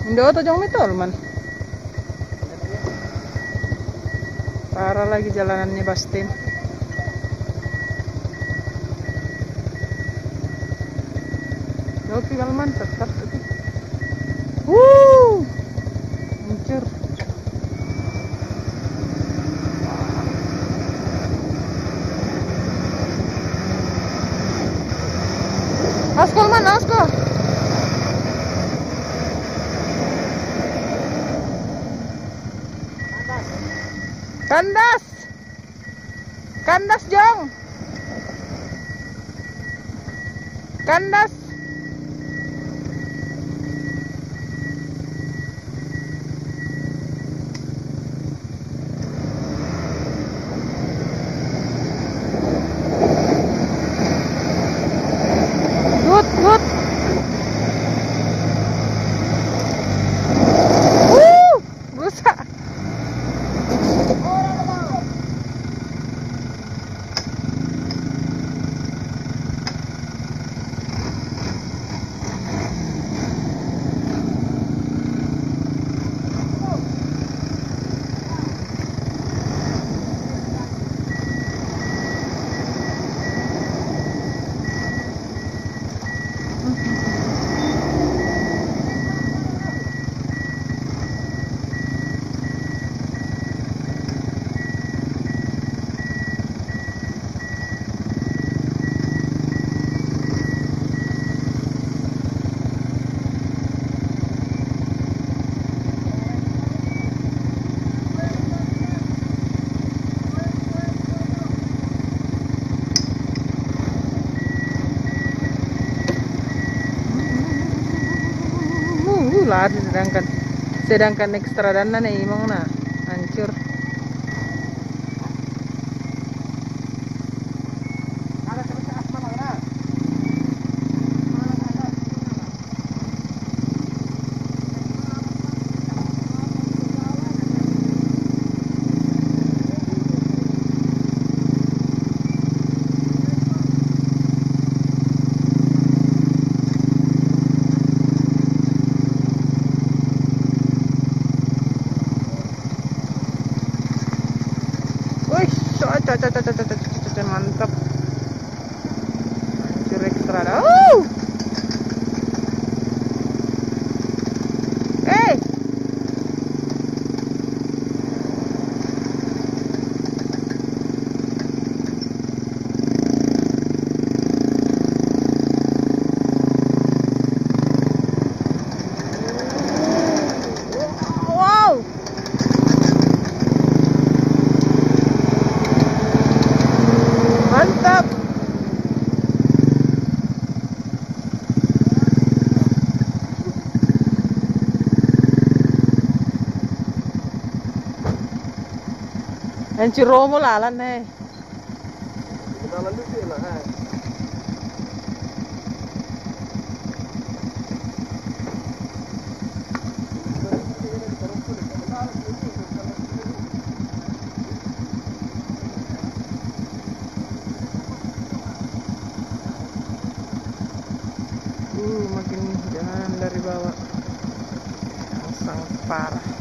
Indo to jong mitol man. Parah lagi jalanannya Bastin. Oke kalman tetap itu. Hancur. Askol man, askol. Kandas. Kandas jong. Kandas. Gut. Busa. Lari sedangkan ekstra dana nih emang hancur. Mantap. Hancur ekstra dah. Wow. Mantap. Hancur romo lalan nih. Jalan dulu lah. Makin jalanan dari bawah sangat parah.